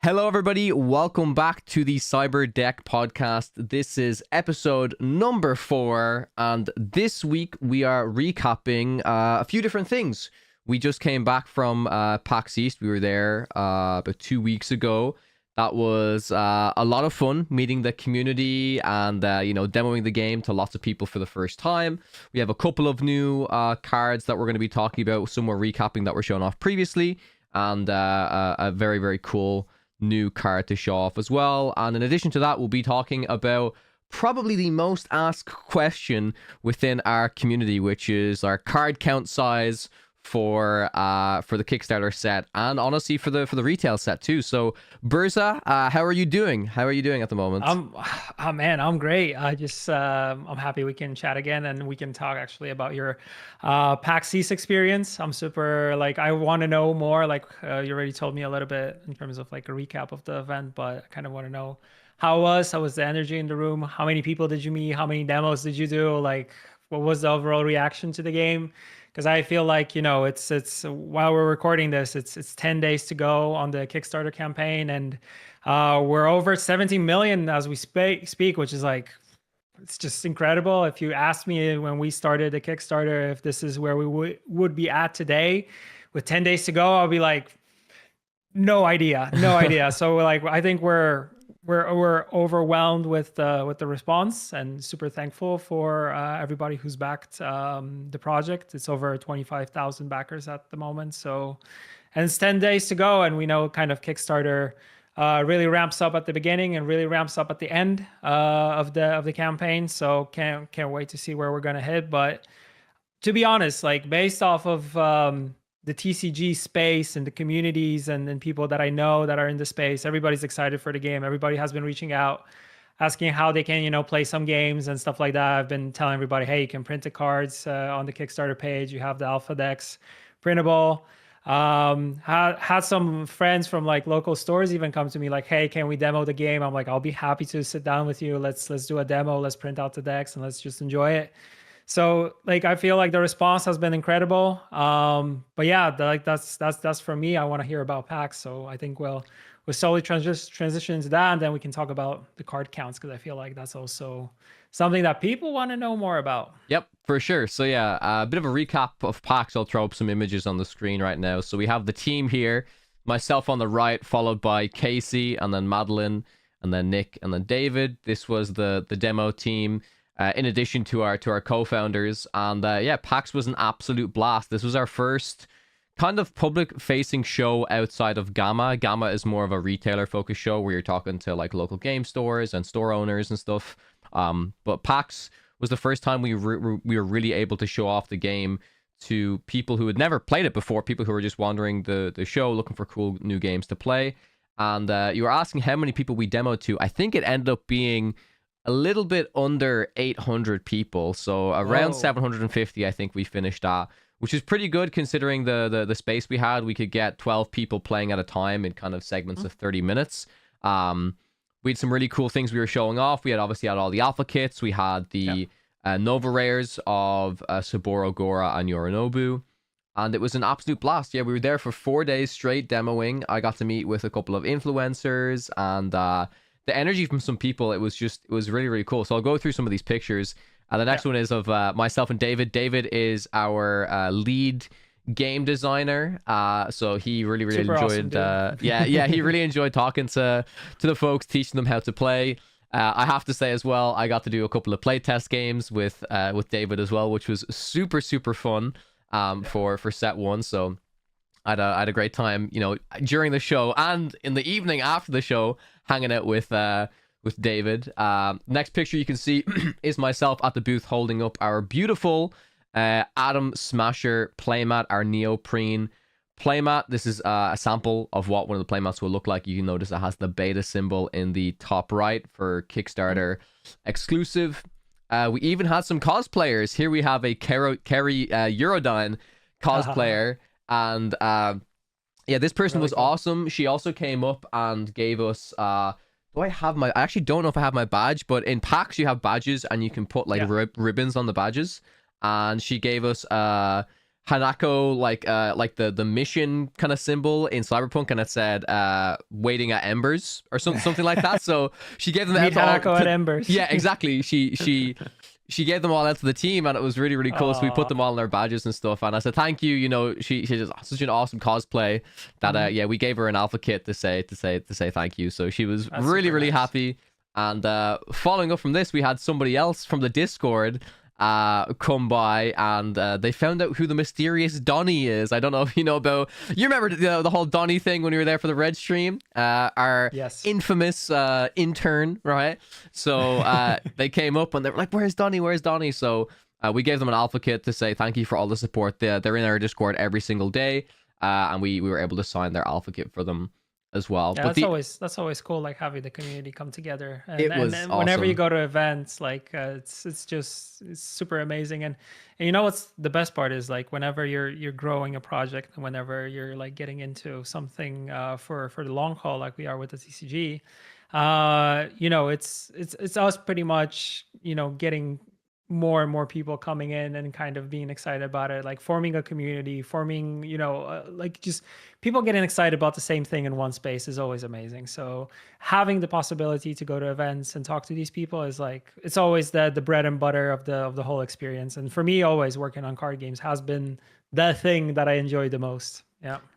Hello, everybody. Welcome back to the Cyberdeck Podcast. This is episode number 4, and this week we are recapping a few different things. We just came back from PAX East. We were there about 2 weeks ago. That was a lot of fun, meeting the community and demoing the game to lots of people for the first time. We have a couple of new cards that we're going to be talking about. Some we're recapping that were shown off previously, and a very, very cool new card to show off as well. And in addition to that, we'll be talking about probably the most asked question within our community, which is our card count size for the Kickstarter set, and honestly for the retail set too. So Burza, how are you doing? How are you doing at the moment? I'm great. I'm happy we can chat again and we can talk actually about your PAX East experience. I'm super, I want to know more. You already told me a little bit in terms of a recap of the event, but I kind of want to know how was the energy in the room? How many people did you meet? How many demos did you do? What was the overall reaction to the game? Because I feel it's while we're recording this, it's 10 days to go on the Kickstarter campaign, and we're over 17 million as we speak, which is it's just incredible. If you asked me when we started the Kickstarter if this is where we would be at today with 10 days to go, I'll be no idea. So I think we're overwhelmed with the response, and super thankful for everybody who's backed the project. It's over 25,000 backers at the moment. So, and it's 10 days to go, and we know kind of Kickstarter really ramps up at the beginning and really ramps up at the end of the campaign. So can't wait to see where we're gonna hit. But to be honest, based off of the TCG space and the communities and people that I know that are in the space, everybody's excited for the game. Everybody has been reaching out, asking how they can, play some games and stuff like that. I've been telling everybody, hey, you can print the cards on the Kickstarter page. You have the alpha decks printable. Had some friends from local stores even come to me hey, can we demo the game? I'm I'll be happy to sit down with you. Let's do a demo. Let's print out the decks and let's just enjoy it. So I feel the response has been incredible. But yeah, that's for me. I want to hear about PAX. So I think we'll slowly transition into that, and then we can talk about the card counts, because I feel that's also something that people want to know more about. Yep, for sure. So yeah, a bit of a recap of PAX. I'll throw up some images on the screen right now. So we have the team here, myself on the right, followed by Casey, and then Madeline, and then Nick, and then David. This was the demo team. In addition to our co-founders, and yeah, PAX was an absolute blast. This was our first kind of public-facing show outside of Gamma. Gamma is more of a retailer-focused show where you're talking to local game stores and store owners and stuff. But PAX was the first time we were really able to show off the game to people who had never played it before, people who were just wandering the show looking for cool new games to play. And you were asking how many people we demoed to. I think it ended up being a little bit under 800 people, so around 750 I think we finished at, which is pretty good considering the space we had. We could get 12 people playing at a time in kind of segments of 30 minutes. We had some really cool things we were showing off. We had obviously had all the alpha kits. We had the Nova Rares of Saburo, Gora, and Yorinobu, and it was an absolute blast. Yeah, we were there for 4 days straight demoing. I got to meet with a couple of influencers, and the energy from some people, it was really, really cool. So I'll go through some of these pictures. And the next one is of myself and David. David is our lead game designer. So he really enjoyed awesome, he really enjoyed talking to the folks, teaching them how to play. I have to say as well, I got to do a couple of playtest games with David as well, which was super fun for set 1. So I had a great time, during the show and in the evening after the show, hanging out with David. Next picture you can see is myself at the booth holding up our beautiful Atom Smasher playmat, our neoprene playmat. This is a sample of what one of the playmats will look like. You can notice it has the beta symbol in the top right for Kickstarter exclusive. We even had some cosplayers. Here we have a Kerry Eurodyne cosplayer. And yeah, this person was awesome. She also came up and gave us I actually don't know if I have my badge, but in PAX you have badges and you can put ribbons on the badges. And she gave us Hanako like the mission kind of symbol in Cyberpunk, and it said waiting at embers or something like that. So she gave them Meet Hanako at embers. Yeah, exactly. She gave them all out to the team, and it was really, really cool. So we put them all in their badges and stuff. And I said, thank you. You know, she did such an awesome cosplay that yeah, we gave her an alpha kit to say thank you. So she was really happy. And following up from this, we had somebody else from the Discord come by, and they found out who the mysterious Donnie is. I don't know if you know about. You remember the whole Donnie thing when we were there for the Red stream? Our infamous intern, right? So they came up and they were like, "Where's Donnie? Where's Donnie?" So we gave them an alpha kit to say thank you for all the support. They're in our Discord every single day, and we were able to sign their alpha kit for them as well. Yeah, but that's always cool, like having the community come together. And, it was and whenever you go to events, like it's super amazing. And you know what's the best part is, like, whenever you're growing a project, and whenever you're like getting into something for the long haul, like we are with the TCG, you know, it's us pretty much, you know, getting more and more people coming in and kind of being excited about it, like forming a community, forming, you know, like just people getting excited about the same thing in one space is always amazing. So having the possibility to go to events and talk to these people is like, it's always the bread and butter of the whole experience. And for me, always working on card games has been the thing that I enjoy the most.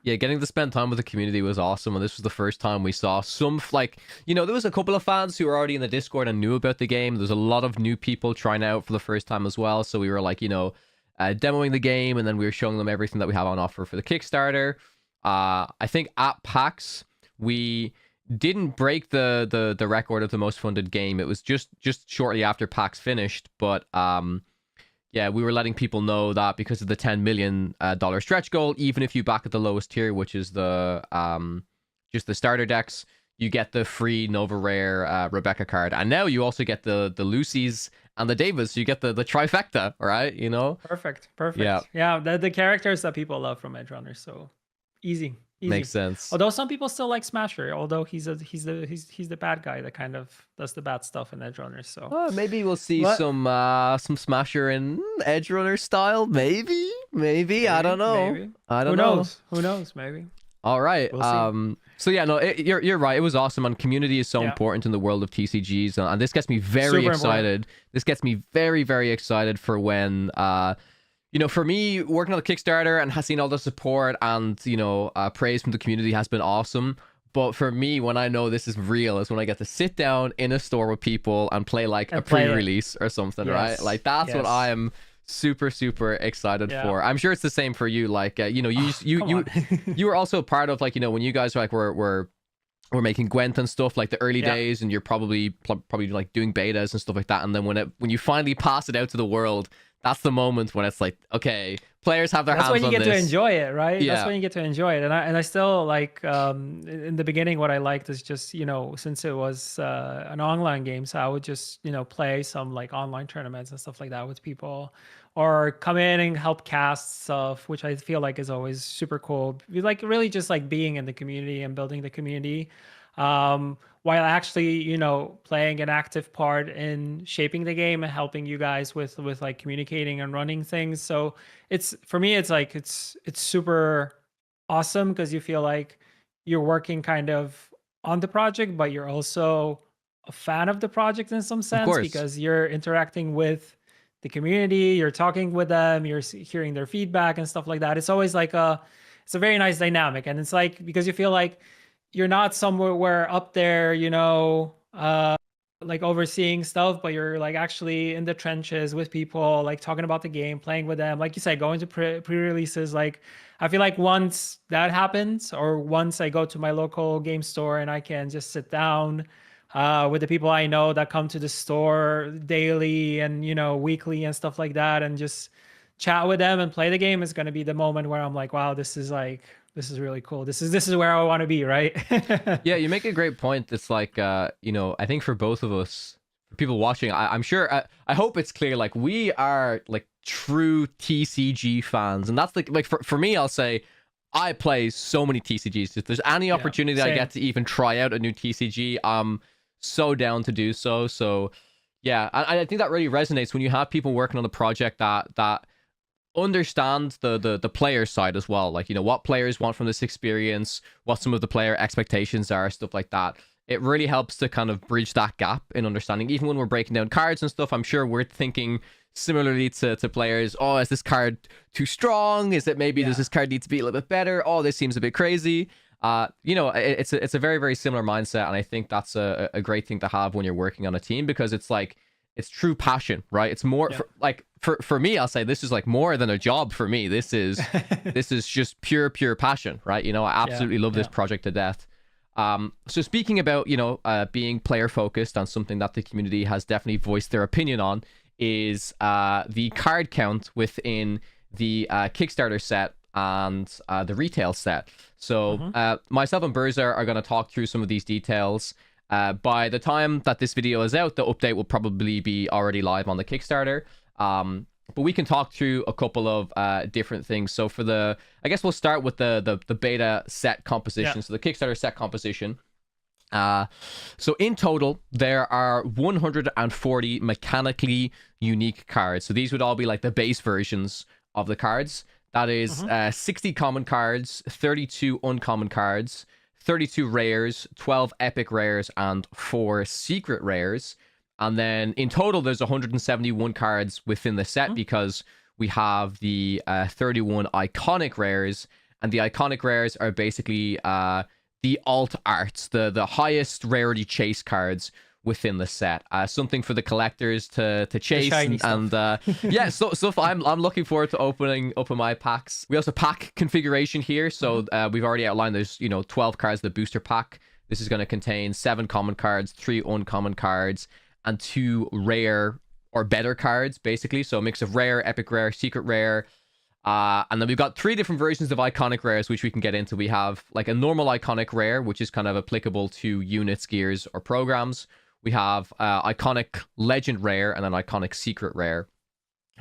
Yeah, getting to spend time with the community was awesome, and this was the first time we saw some, like, you know, there was a couple of fans who were already in the Discord and knew about the game. There's a lot of new people trying out for the first time as well, so we were like, you know, demoing the game, and then we were showing them everything that we have on offer for the Kickstarter. I think at PAX we didn't break the record of the most funded game. It was just shortly after PAX finished, but yeah, we were letting people know that because of the $10 million stretch goal, even if you back at the lowest tier, which is the just the starter decks, you get the free Nova Rare Rebecca card, and now you also get the Lucy's and the Davis. So you get the trifecta, right? You know, perfect. Yeah, the characters that people love from Edge Runners, so easy. Makes sense. Although some people still like Smasher, although he's the bad guy that kind of does the bad stuff in Edge Runners. So maybe we'll see some Smasher in Edge Runner style. Maybe. I don't know. I don't know. Who knows? Maybe. All right. We'll so yeah, no, you're right. It was awesome, and community is so important in the world of TCGs, and this gets me very excited. Important. This gets me very, very excited for when you know, for me, working on the Kickstarter and has seen all the support and, you know, praise from the community has been awesome. But for me, when I know this is real, is when I get to sit down in a store with people and play like a pre-release or something, right? Like that's what I am super excited for. I'm sure it's the same for you. Like, you know, you were also part of, like, you know, when you guys like were making Gwent and stuff, like the early days, and you're probably like doing betas and stuff like that. And then when you finally pass it out to the world, that's the moment when it's like, okay, players have their hands on this. That's when you get to enjoy it, right? Yeah. That's when you get to enjoy it. And I still like, in the beginning, what I liked is just, you know, since it was an online game, so I would just, you know, play some like online tournaments and stuff like that with people, or come in and help cast stuff, which I feel like is always super cool. Like really just like being in the community and building the community. While actually, you know, playing an active part in shaping the game and helping you guys with like communicating and running things. So it's, for me, it's like, it's super awesome because you feel like you're working kind of on the project, but you're also a fan of the project in some sense, because you're interacting with the community, you're talking with them, you're hearing their feedback and stuff like that. It's always like it's a very nice dynamic. And it's like, because you feel like you're not somewhere up there, you know, like overseeing stuff, but you're like actually in the trenches with people, like talking about the game, playing with them. Like you said, going to pre-releases. Like I feel like once that happens, or once I go to my local game store and I can just sit down with the people I know that come to the store daily and, you know, weekly and stuff like that, and just chat with them and play the game, is going to be the moment where I'm like, wow, this is really cool. This is where I want to be, right? Yeah, you make a great point. It's like, you know, I think for both of us, for people watching, I'm sure, I hope it's clear, like we are like true TCG fans. And that's like for me, I'll say I play so many TCGs. If there's any opportunity I get to even try out a new TCG, I'm so down to do so. So yeah, I think that really resonates when you have people working on a project that understand the player side as well, like, you know, what players want from this experience, what some of the player expectations are, stuff like that. It really helps to kind of bridge that gap in understanding. Even when we're breaking down cards and stuff, I'm sure we're thinking similarly to players. Oh, is this card too strong? Is it maybe does this card need to be a little bit better? Oh, this seems a bit crazy. You know, it's a very, very similar mindset, and I think that's a great thing to have when you're working on a team, because it's like, it's true passion, right? It's more for me, I'll say this is like more than a job for me. This is this is just pure passion, right? You know, I absolutely love this project to death. So speaking about, you know, being player focused, and something that the community has definitely voiced their opinion on is the card count within the Kickstarter set and the retail set. So myself and Burza are going to talk through some of these details. By the time that this video is out, the update will probably be already live on the Kickstarter. But we can talk through a couple of different things. So for I guess we'll start with the beta set composition. So the Kickstarter set composition. So in total, there are 140 mechanically unique cards. So these would all be like the base versions of the cards. That is 60 common cards, 32 uncommon cards, 32 rares, 12 epic rares, and 4 secret rares. And then in total, there's 171 cards within the set, because we have the 31 iconic rares, and the iconic rares are basically the alt arts, the highest rarity chase cards within the set. Something for the collectors to chase, and yeah, so I'm looking forward to open my packs. We also pack configuration here, so we've already outlined there's, you know, 12 cards, the booster pack. This is going to contain 7 common cards, 3 uncommon cards, and 2 rare or better cards, basically. So a mix of rare, epic rare, secret rare. And then we've got 3 different versions of iconic rares, which we can get into. We have like a normal iconic rare, which is kind of applicable to units, gears, or programs. We have iconic legend rare, and an iconic secret rare.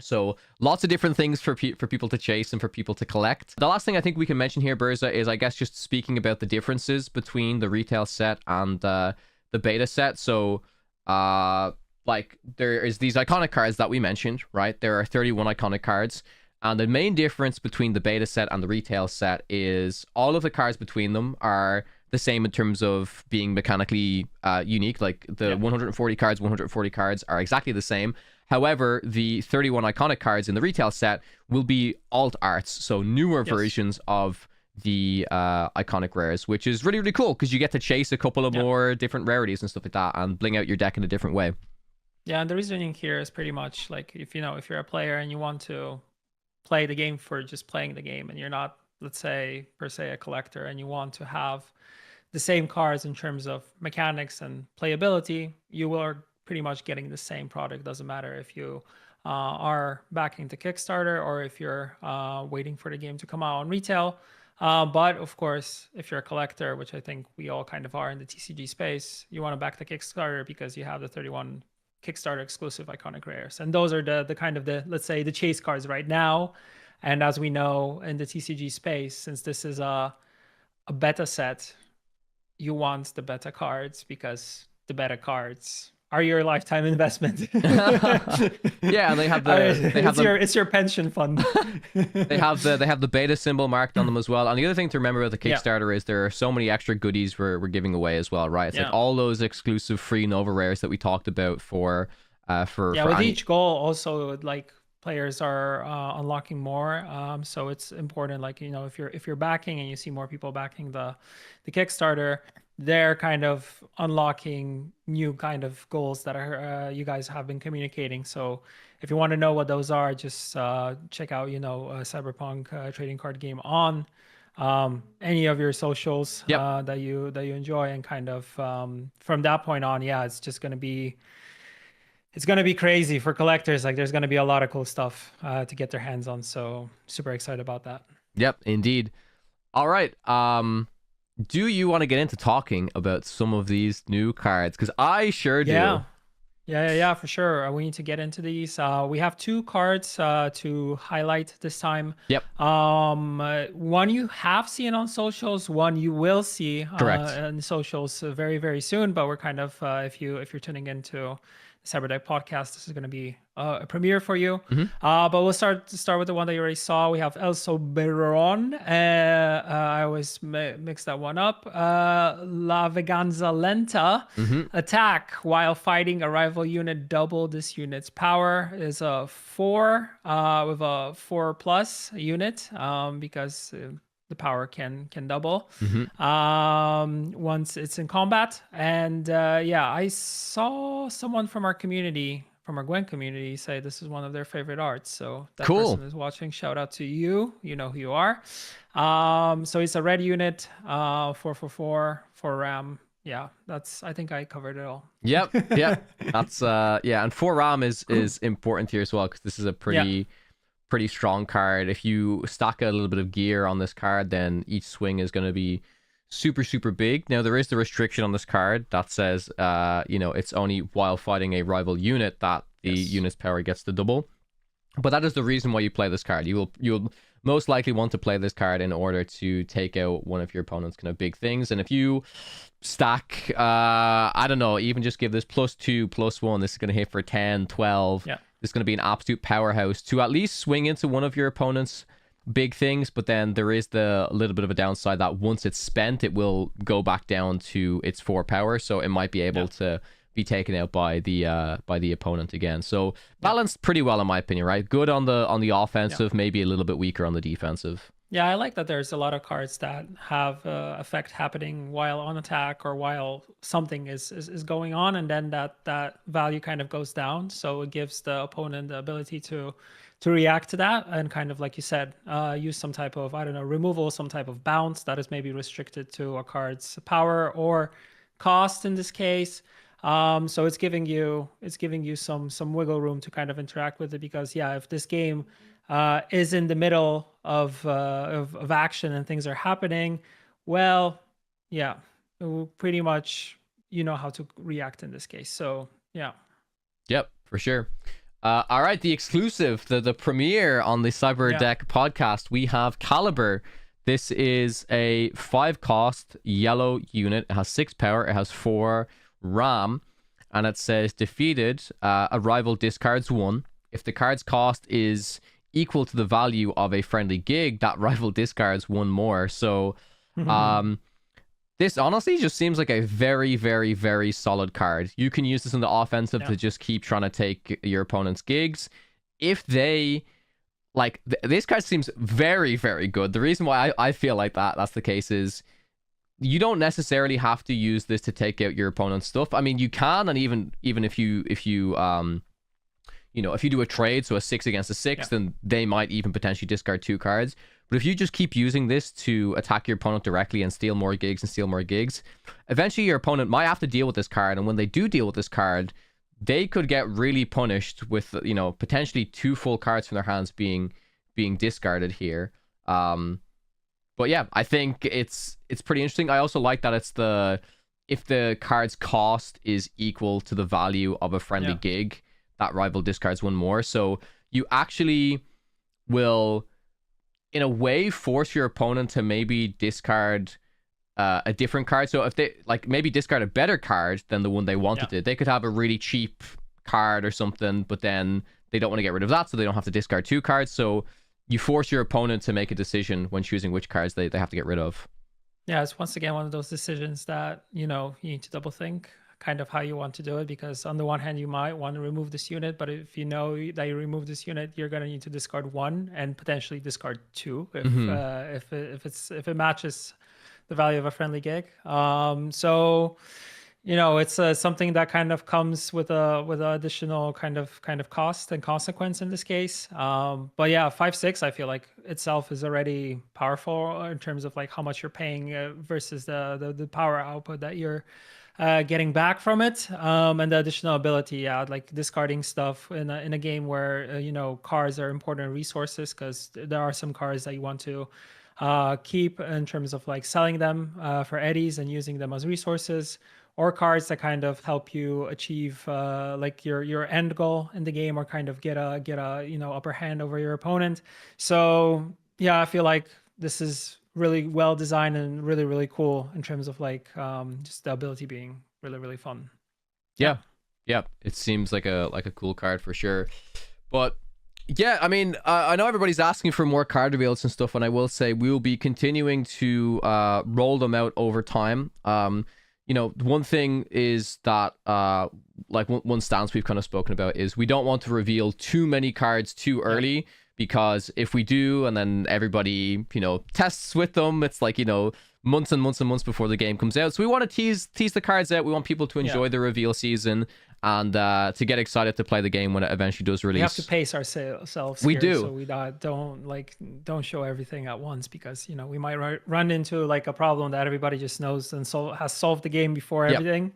So lots of different things for people to chase and for people to collect. The last thing I think we can mention here, Burza, is I guess just speaking about the differences between the retail set and the beta set. So like there is these iconic cards that we mentioned, right? There are 31 iconic cards. And the main difference between the beta set and the retail set is all of the cards between them are the same in terms of being mechanically unique. Like the 140 cards are exactly the same. However, the 31 iconic cards in the retail set will be alt arts, so newer versions of the iconic rares, which is really, really cool, because you get to chase a couple of more different rarities and stuff like that, and bling out your deck in a different way. Yeah, and the reasoning here is pretty much like, if you're a player and you want to play the game for just playing the game, and you're not, let's say, per se a collector, and you want to have the same cards in terms of mechanics and playability, you are pretty much getting the same product. Doesn't matter if you are backing the Kickstarter or if you're waiting for the game to come out on retail. But of course, if you're a collector, which I think we all kind of are in the TCG space, you want to back the Kickstarter because you have the 31 Kickstarter exclusive iconic rares, and those are the kind of let's say the chase cards right now. And as we know in the TCG space, since this is a beta set, you want the beta cards because the beta cards are your lifetime investment. Yeah, and they have it's your pension fund. they have the beta symbol marked on them as well. And the other thing to remember about the Kickstarter is there are so many extra goodies we're giving away as well, right? It's like all those exclusive free Nova rares that we talked about for with each goal also, like, players are unlocking more, so it's important, like, you know, if you're backing and you see more people backing the Kickstarter, they're kind of unlocking new kind of goals that are you guys have been communicating. So if you want to know what those are, just check out, you know, Cyberpunk Trading Card Game on any of your socials that you enjoy, and kind of from that point on, it's just going to be crazy for collectors. Like, there's going to be a lot of cool stuff to get their hands on. So super excited about that. Yep, indeed. All right. Do you want to get into talking about some of these new cards? Because I sure do. Yeah, for sure. We need to get into these. We have 2 cards to highlight this time. Yep. One you have seen on socials, one you will see on socials very, very soon. But we're kind of, if you're tuning into Cyberdeck Podcast, this is going to be a premiere for you. Mm-hmm. But we'll start with the one that you already saw. We have El Soberon. I always mix that one up. La Veganza Lenta. Attack while fighting a rival unit. Double this unit's power. Is a 4 with a 4+ unit because the power can double once it's in combat. And I saw someone from our community, from our Gwen community, say this is one of their favorite arts. So that Cool. person is watching. Shout out to you. You know who you are. So it's a red unit, 4/4 for RAM. Yeah, I think I covered it all. Yep. That's and 4 RAM is important here as well, because this is a pretty strong card. If you stack a little bit of gear on this card, then each swing is going to be super big. Now there is the restriction on this card that says it's only while fighting a rival unit that the unit's power gets to double. But that is the reason why you play this card. You'll most likely want to play this card in order to take out one of your opponent's kind of big things. And if you stack I don't know, even just give this +2/+1, this is going to hit for 10, 12. Yeah. This is going to be an absolute powerhouse to at least swing into one of your opponent's big things. But then there is the little bit of a downside that once it's spent, it will go back down to its 4 power. So it might be able to be taken out by the opponent again. So balanced pretty well, in my opinion, right? Good on the offensive, maybe a little bit weaker on the defensive. Yeah, I like that there's a lot of cards that have effect happening while on attack or while something is going on, and then that value kind of goes down. So it gives the opponent the ability to react to that and kind of, like you said, use some type of, I don't know, removal, some type of bounce that is maybe restricted to a card's power or cost in this case. So it's giving you some wiggle room to kind of interact with it, because if this game is in the middle of action and things are happening, well, pretty much you know how to react in this case. So Yep, for sure. All right, the exclusive, the premiere on the Cyberdeck podcast, we have Caliber. This is a 5-cost yellow unit. It has 6 power. It has 4 RAM, and it says defeated, a rival discards 1. If the card's cost is equal to the value of a friendly gig, that rival discards 1 more. So this honestly just seems like a very, very, very solid card. You can use this in the offensive to just keep trying to take your opponent's gigs. If they this card seems very, very good. The reason why I feel like that's the case is you don't necessarily have to use this to take out your opponent's stuff. I mean, you can, and even if you if you do a trade, so a 6 against a 6, then they might even potentially discard 2 cards. But if you just keep using this to attack your opponent directly and steal more gigs, eventually your opponent might have to deal with this card. And when they do deal with this card, they could get really punished with, potentially 2 full cards from their hands being discarded here. But yeah, I think it's pretty interesting. I also like that it's if the card's cost is equal to the value of a friendly gig, that rival discards 1 more. So you actually will, in a way, force your opponent to maybe discard a different card. So if they maybe discard a better card than the one they wanted to, they could have a really cheap card or something, but then they don't want to get rid of that, so they don't have to discard 2 cards. So you force your opponent to make a decision when choosing which cards they have to get rid of. Yeah, it's once again one of those decisions that, you need to double think kind of how you want to do it, because on the one hand you might want to remove this unit, but if you know that you remove this unit, you're going to need to discard 1 and potentially discard 2 if it matches the value of a friendly gig. So it's something that kind of comes with a additional kind of cost and consequence in this case. But 5/6 I feel like itself is already powerful in terms of how much you're paying versus the power output that you're getting back from it, and the additional ability, discarding stuff in a game where cards are important resources, because there are some cards that you want to keep in terms of selling them for eddies and using them as resources, or cards that kind of help you achieve your end goal in the game, or kind of get a upper hand over your opponent. So I feel like this is really well designed and really, really cool in terms of just the ability being really, really fun. Yeah, Yeah, it seems like a cool card for sure. But yeah, I mean, I know everybody's asking for more card reveals and stuff, and I will say we will be continuing to roll them out over time. You know, one thing is that like one stance we've kind of spoken about is we don't want to reveal too many cards too early, because if we do and then everybody, you know, tests with them, it's like, you know, months and months and months before the game comes out. So we want to tease the cards out. We want people to enjoy the reveal season and to get excited to play the game when it eventually does release. We have to pace ourselves. We here, do. So we don't show everything at once, because, you know, we might run into like a problem that everybody just knows and has solved the game before everything.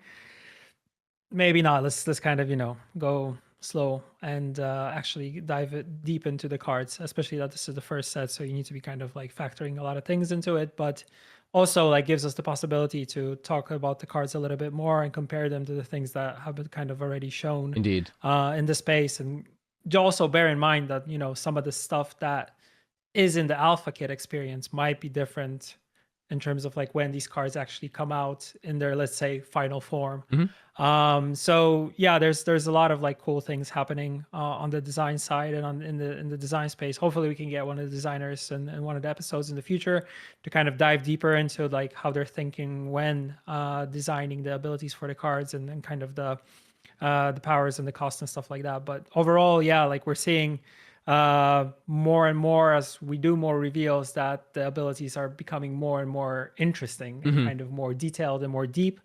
Maybe not. Let's kind of, you know, go slow and actually dive deep into the cards, especially that this is the first set. So you need to be kind of like factoring a lot of things into it, but also like gives us the possibility to talk about the cards a little bit more and compare them to the things that have been kind of already shown Indeed. In the space. And also bear in mind that, you know, some of the stuff that is in the alpha kit experience might be different in terms of like when these cards actually come out in their, let's say, final form. So yeah, there's a lot of like cool things happening on the design side and in the design space. Hopefully we can get one of the designers in one of the episodes in the future to kind of dive deeper into like how they're thinking when designing the abilities for the cards and kind of the powers and the cost and stuff like that. But overall, yeah, like we're seeing more and more as we do more reveals that the abilities are becoming more and more interesting and kind of more detailed and more deep.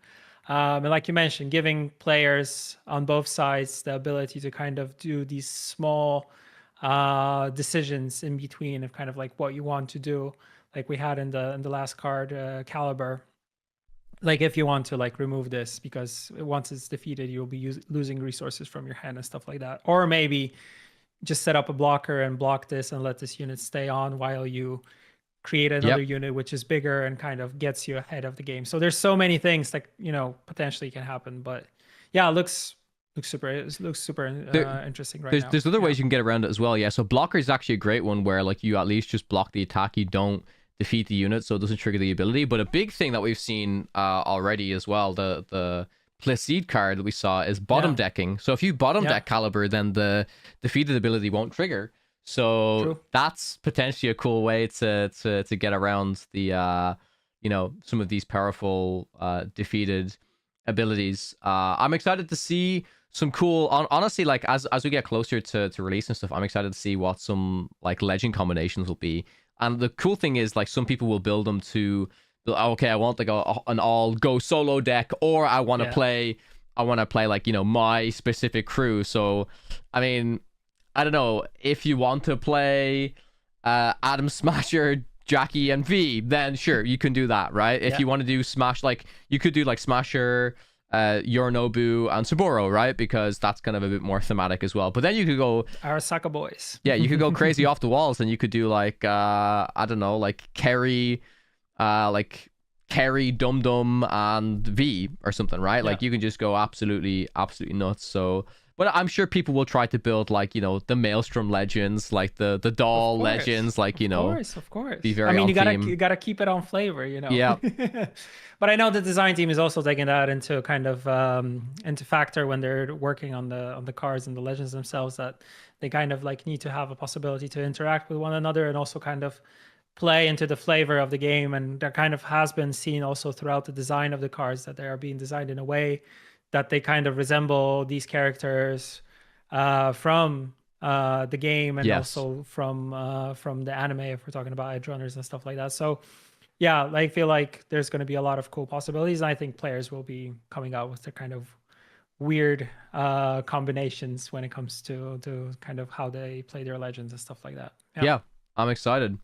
And like you mentioned, giving players on both sides the ability to kind of do these small decisions in between of kind of like what you want to do, like we had in the last card, Caliber. Like if you want to like remove this because once it's defeated, you'll be losing resources from your hand and stuff like that. Or maybe just set up a blocker and block this and let this unit stay on while you create another unit which is bigger and kind of gets you ahead of the game. So there's so many things that, you know, potentially can happen. But yeah, it looks super interesting right now. There's other ways you can get around it as well. Yeah, so blocker is actually a great one where like you at least just block the attack, you don't defeat the unit, so it doesn't trigger the ability. But a big thing that we've seen already as well, the Placide card that we saw is bottom decking. So if you bottom deck Caliber, then the defeated ability won't trigger. So that's potentially a cool way to get around the you know, some of these powerful defeated abilities. I'm excited to see some cool honestly, like as we get closer to release and stuff, I'm excited to see what some like legend combinations will be. And the cool thing is like some people will build them to, okay, I want like an all go solo deck, or I want to play like, you know, my specific crew. So I mean, I don't know, if you want to play Adam Smasher, Jackie and V, then sure, you can do that, right? If you want to do Smash, like you could do like Smasher, Yorinobu and Saburo, right? Because that's kind of a bit more thematic as well. But then you could go Arasaka boys. Yeah, you could go crazy off the walls, and you could do like I don't know, like Kerry, Dum Dum and V or something, right? Like you can just go absolutely nuts. So, but I'm sure people will try to build like, you know, the Maelstrom legends, like the doll legends, like, you know, of course. Be very I mean, you gotta keep it on flavor, you know. Yeah. But I know the design team is also taking that into kind of into factor when they're working on the cards and the legends themselves, that they kind of like need to have a possibility to interact with one another and also kind of play into the flavor of the game. And that kind of has been seen also throughout the design of the cards, that they are being designed in a way that they kind of resemble these characters from the game and also from the anime, if we're talking about Edge Runners and stuff like that. So yeah, I feel like there's going to be a lot of cool possibilities, and I think players will be coming out with the kind of weird combinations when it comes to kind of how they play their legends and stuff like that. Yeah, I'm excited.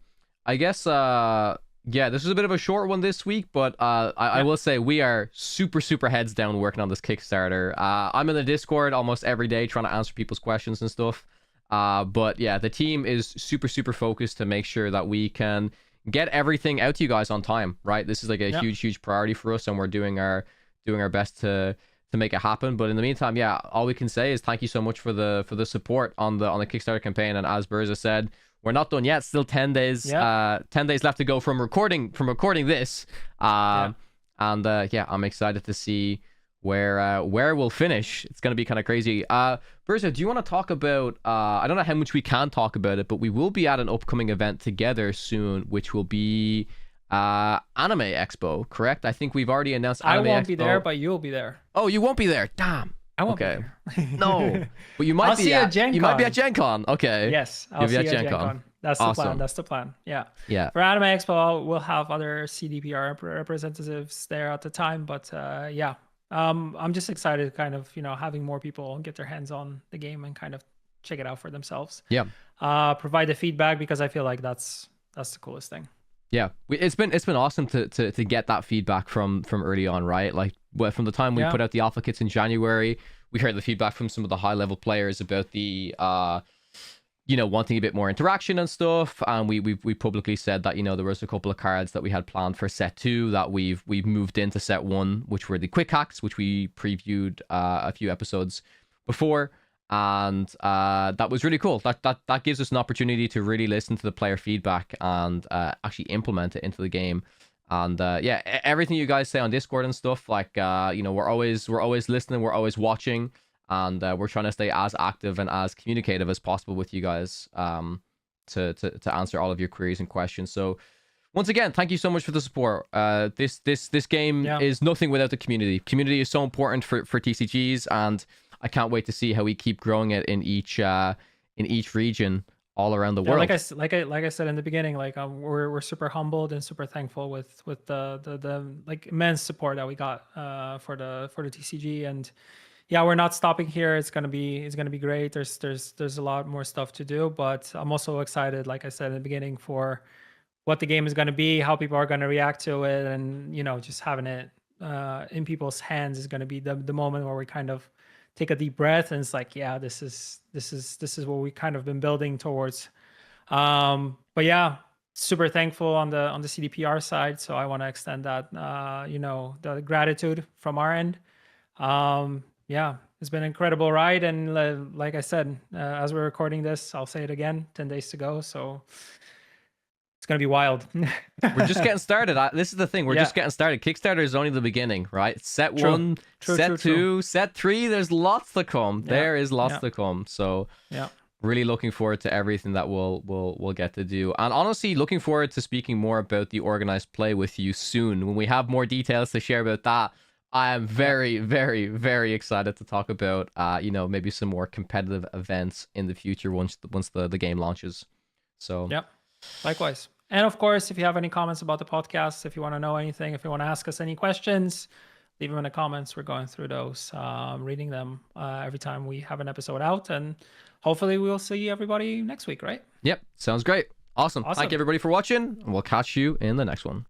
I guess this is a bit of a short one this week, but I will say we are super heads down working on this Kickstarter. I'm in the Discord almost every day trying to answer people's questions and stuff. But yeah, the team is super focused to make sure that we can get everything out to you guys on time, right? This is like a huge priority for us, and we're doing our best to make it happen. But in the meantime, yeah, all we can say is thank you so much for the support on the Kickstarter campaign. And as Burza said, we're not done yet. Still 10 days. 10 days left to go from recording this. I'm excited to see where we'll finish. It's going to be kind of crazy. Burza, do you want to talk about, I don't know how much we can talk about it, but we will be at an upcoming event together soon, which will be Anime Expo, correct? I think we've already announced Anime Expo. I won't be there, but you'll be there. Oh, you won't be there. Damn. I won't be there. there. No. But you might I'll see you at Gen Con. You might be at Gen Con. Okay. Yes, I'll see you at Gen Con. That's the Awesome. plan. That's the plan. Yeah. Yeah. For Anime Expo, we'll have other CDPR representatives there at the time, but yeah. I'm just excited kind of, having more people get their hands on the game and kind of check it out for themselves. Yeah. Provide the feedback, because I feel like that's the coolest thing. Yeah, it's been awesome to get that feedback from early on, right? Like, from the time we put out the alpha kits in January, we heard the feedback from some of the high level players about the wanting a bit more interaction and stuff. And we publicly said that there was a couple of cards that we had planned for set 2 that we've moved into set 1, which were the quick hacks, which we previewed a few episodes before. And that was really cool. That gives us an opportunity to really listen to the player feedback and actually implement it into the game. And yeah, everything you guys say on Discord and stuff, like we're always listening, we're always watching, and we're trying to stay as active and as communicative as possible with you guys to answer all of your queries and questions. So once again, thank you so much for the support. This game is nothing without the community. Community is so important for TCGs, and I can't wait to see how we keep growing it in each region all around the world. Like I said in the beginning, like we're super humbled and super thankful with the like immense support that we got for the TCG. And yeah, we're not stopping here. It's gonna be great. There's a lot more stuff to do, but I'm also excited, like I said in the beginning, for what the game is gonna be, how people are gonna react to it, and just having it in people's hands is gonna be the moment where we kind of take a deep breath, and it's like, yeah, this is what we kind of been building towards. But yeah, super thankful on the CDPR side. So I want to extend that, the gratitude from our end. Yeah, it's been an incredible ride. And like I said, as we're recording this, I'll say it again, 10 days to go. So it's going to be wild. We're just getting started. This is the thing. We're just getting started. Kickstarter is only the beginning, right? Set 1, set 2, set 3. There's lots to come. Yeah. There is lots to come. So really looking forward to everything that we'll get to do. And honestly, looking forward to speaking more about the organized play with you soon. When we have more details to share about that, I am very, very, very excited to talk about, maybe some more competitive events in the future once the game launches. So likewise. And of course, if you have any comments about the podcast, if you want to know anything, if you want to ask us any questions, leave them in the comments. We're going through those, reading them every time we have an episode out. And hopefully we'll see everybody next week, right? Yep. Sounds great. Awesome. Thank you everybody for watching, and we'll catch you in the next one.